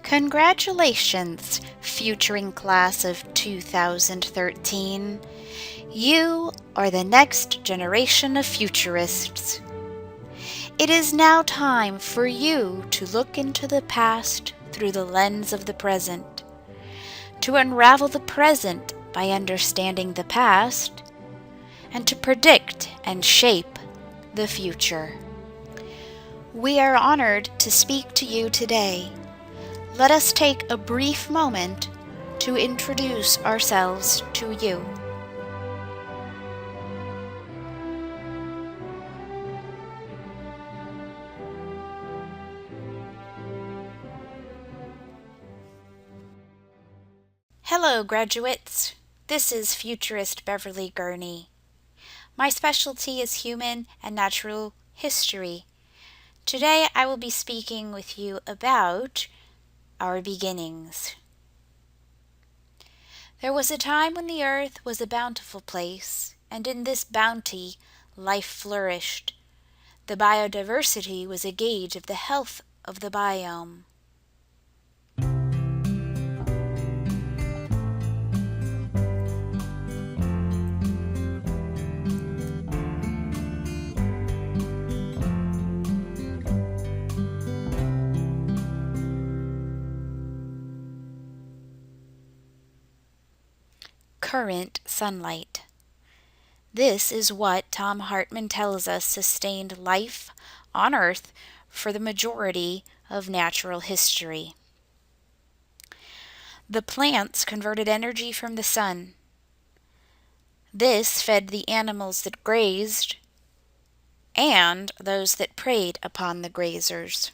Congratulations, futuring class of 2013. You are the next generation of futurists. It is now time for you to look into the past through the lens of the present, to unravel the present by understanding the past, and to predict and shape the future. We are honored to speak to you today. Let us take a brief moment to introduce ourselves to you. Hello, graduates. This is futurist Beverly Gurney. My specialty is human and natural history. Today I will be speaking with you about our beginnings. There was a time when the earth was a bountiful place, and in this bounty life flourished. The biodiversity was a gauge of the health of the biome. Current sunlight. This is what Tom Hartman tells us sustained life on Earth for the majority of natural history. The plants converted energy from the sun. This fed the animals that grazed and those that preyed upon the grazers.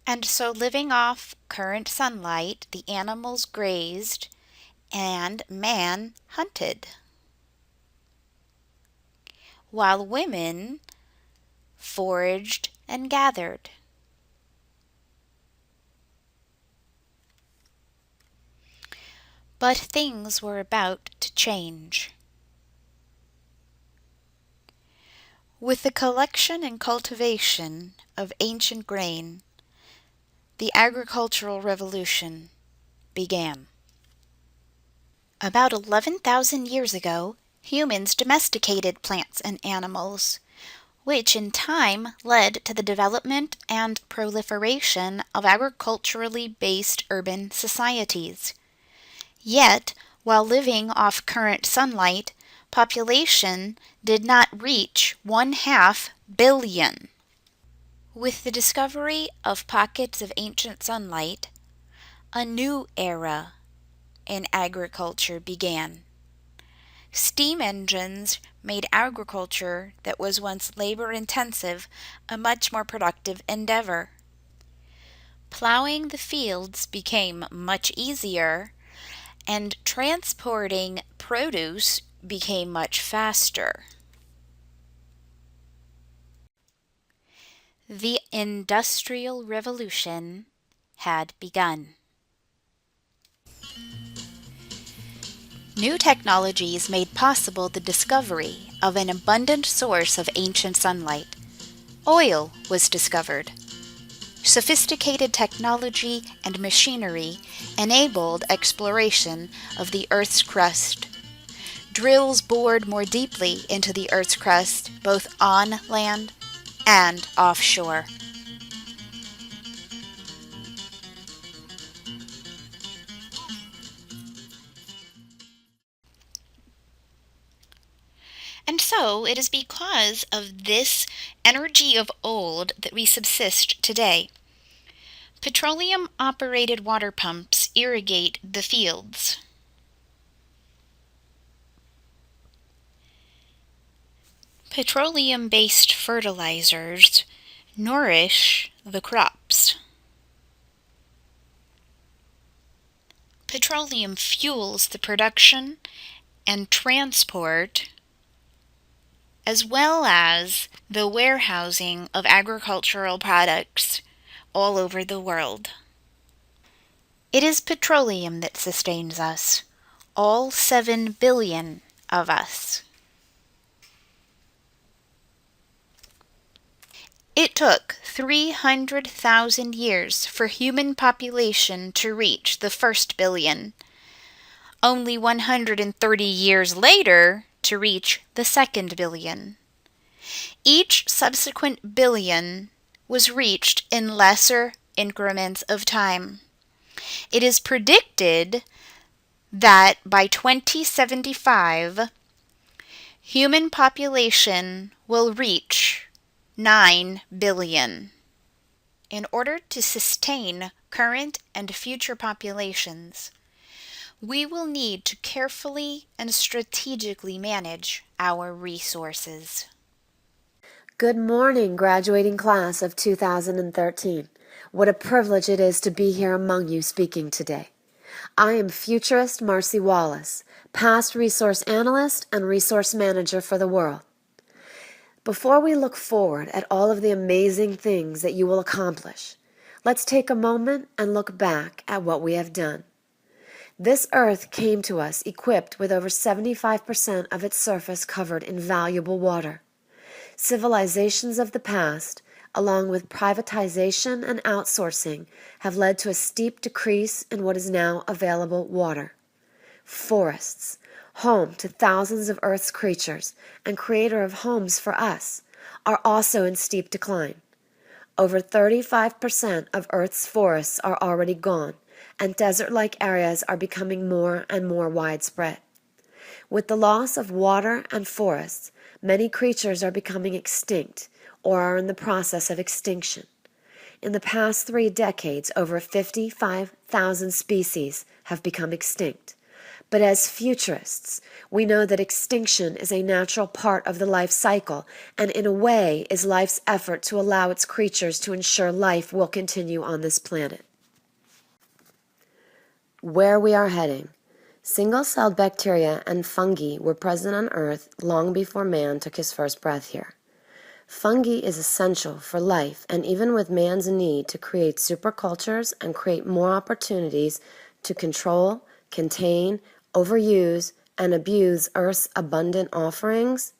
And so, living off current sunlight, the animals grazed and man hunted, while women foraged and gathered. But things were about to change. With the collection and cultivation of ancient grain, the agricultural revolution began. About 11,000 years ago, humans domesticated plants and animals, which in time led to the development and proliferation of agriculturally based urban societies. Yet, while living off current sunlight, population did not reach 1/2 billion. With the discovery of pockets of ancient sunlight, a new era in agriculture began. Steam engines made agriculture that was once labor-intensive a much more productive endeavor. Plowing the fields became much easier, and transporting produce became much faster. The Industrial Revolution had begun. New technologies made possible the discovery of an abundant source of ancient sunlight. Oil was discovered. Sophisticated technology and machinery enabled exploration of the Earth's crust. Drills bored more deeply into the Earth's crust, both on land and offshore. And so it is because of this energy of old that we subsist today. Petroleum-operated water pumps irrigate the fields. Petroleum-based fertilizers nourish the crops. Petroleum fuels the production and transport, as well as the warehousing of agricultural products all over the world. It is petroleum that sustains us, all 7 billion of us. It took 300,000 years for human population to reach the first billion. Only 130 years later to reach the second billion. Each subsequent billion was reached in lesser increments of time. It is predicted that by 2075, human population will reach 9 billion. In order to sustain current and future populations, we will need to carefully and strategically manage our resources. Good morning, graduating class of 2013. What a privilege it is to be here among you speaking today. I am futurist Marcy Wallace, past resource analyst and resource manager for the world. Before we look forward at all of the amazing things that you will accomplish, let's take a moment and look back at what we have done. This earth came to us equipped with over 75% of its surface covered in valuable water. Civilizations of the past, along with privatization and outsourcing, have led to a steep decrease in what is now available water. Forests, home to thousands of Earth's creatures and creator of homes for us, are also in steep decline. Over 35% of Earth's forests are already gone, and desert-like areas are becoming more and more widespread. With the loss of water and forests, many creatures are becoming extinct or are in the process of extinction. In the past 3 decades, over 55,000 species have become extinct. But as futurists, we know that extinction is a natural part of the life cycle and in a way is life's effort to allow its creatures to ensure life will continue on this planet. Where we are heading. Single-celled bacteria and fungi were present on Earth long before man took his first breath here. Fungi is essential for life, and even with man's need to create supercultures and create more opportunities to control, contain, overuse, and abuse Earth's abundant offerings,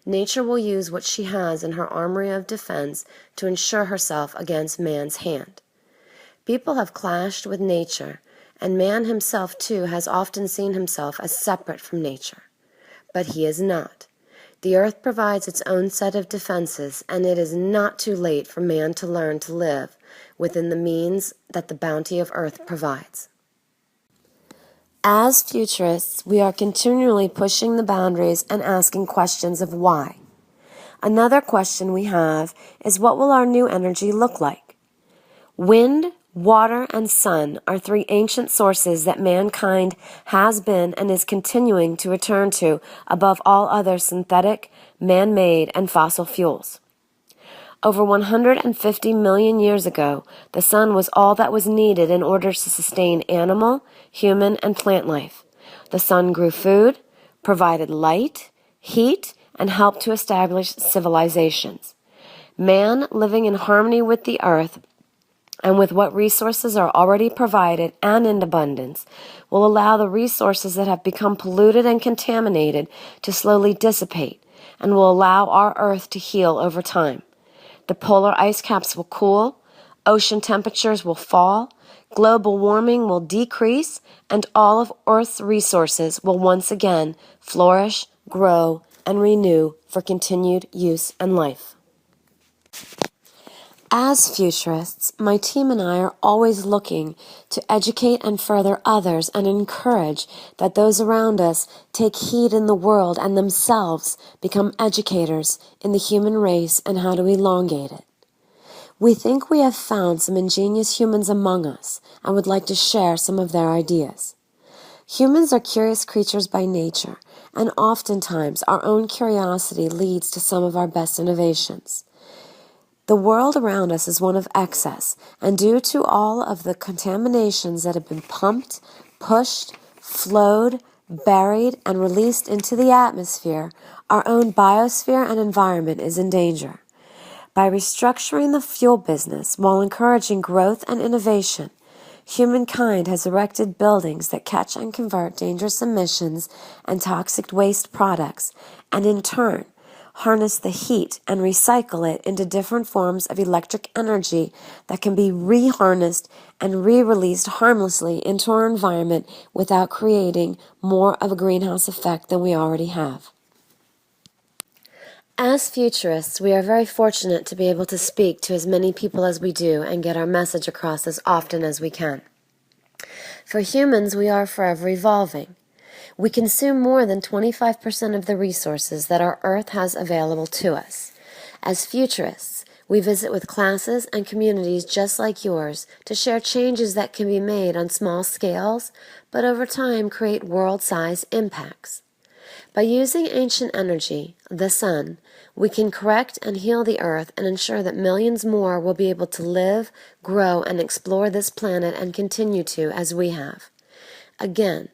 nature will use what she has in her armory of defense to ensure herself against man's hand. People have clashed with nature, and man himself, too, has often seen himself as separate from nature. But he is not. The earth provides its own set of defenses, and it is not too late for man to learn to live within the means that the bounty of earth provides. As futurists, we are continually pushing the boundaries and asking questions of why. Another question we have is, what will our new energy look like? Wind, water, and sun are 3 ancient sources that mankind has been and is continuing to return to above all other synthetic, man-made, and fossil fuels. Over 150 million years ago, the sun was all that was needed in order to sustain animal, human, and plant life. The sun grew food, provided light, heat, and helped to establish civilizations. Man, living in harmony with the earth, and with what resources are already provided and in abundance, will allow the resources that have become polluted and contaminated to slowly dissipate, and will allow our earth to heal over time. The polar ice caps will cool, ocean temperatures will fall, global warming will decrease, and all of Earth's resources will once again flourish, grow, and renew for continued use and life. As futurists, my team and I are always looking to educate and further others and encourage that those around us take heed in the world and themselves become educators in the human race and how to elongate it. We think we have found some ingenious humans among us and would like to share some of their ideas. Humans are curious creatures by nature, and oftentimes our own curiosity leads to some of our best innovations. The world around us is one of excess, and due to all of the contaminations that have been pumped, pushed, flowed, buried, and released into the atmosphere, our own biosphere and environment is in danger. By restructuring the fuel business while encouraging growth and innovation, humankind has erected buildings that catch and convert dangerous emissions and toxic waste products, and in turn, harness the heat and recycle it into different forms of electric energy that can be reharnessed and re-released harmlessly into our environment without creating more of a greenhouse effect than we already have. As futurists, we are very fortunate to be able to speak to as many people as we do and get our message across as often as we can. For humans, we are forever evolving. We consume more than 25% of the resources that our Earth has available to us. As futurists, we visit with classes and communities just like yours to share changes that can be made on small scales, but over time create world-size impacts. By using ancient energy, the sun, we can correct and heal the earth and ensure that millions more will be able to live, grow, and explore this planet and continue to as we have. Again,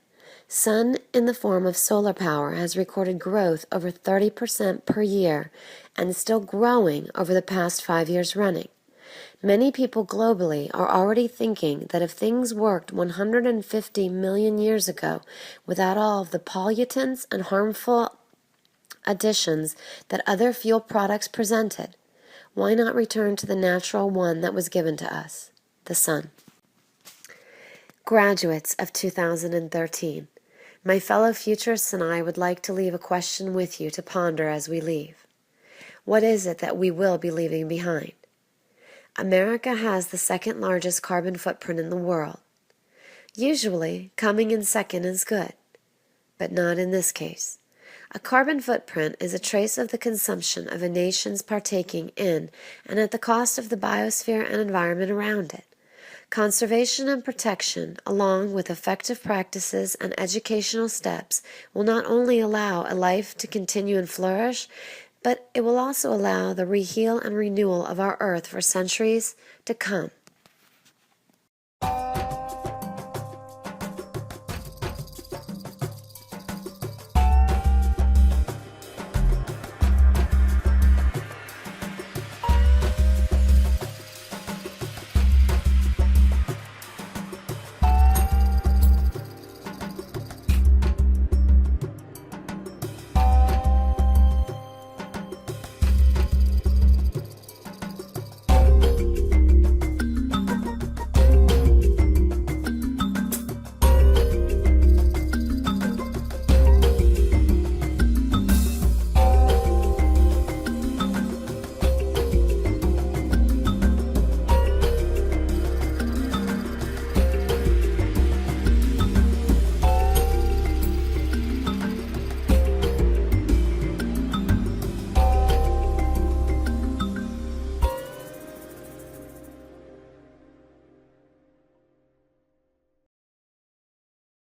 sun in the form of solar power has recorded growth over 30% per year and is still growing over the past 5 years running. Many people globally are already thinking that if things worked 150 million years ago without all of the pollutants and harmful additions that other fuel products presented, why not return to the natural one that was given to us, the sun? Graduates of 2013, my fellow futurists and I would like to leave a question with you to ponder as we leave. What is it that we will be leaving behind? America has the second largest carbon footprint in the world. Usually, coming in second is good, but not in this case. A carbon footprint is a trace of the consumption of a nation's partaking in and at the cost of the biosphere and environment around it. Conservation and protection, along with effective practices and educational steps, will not only allow a life to continue and flourish, but it will also allow the reheal and renewal of our earth for centuries to come.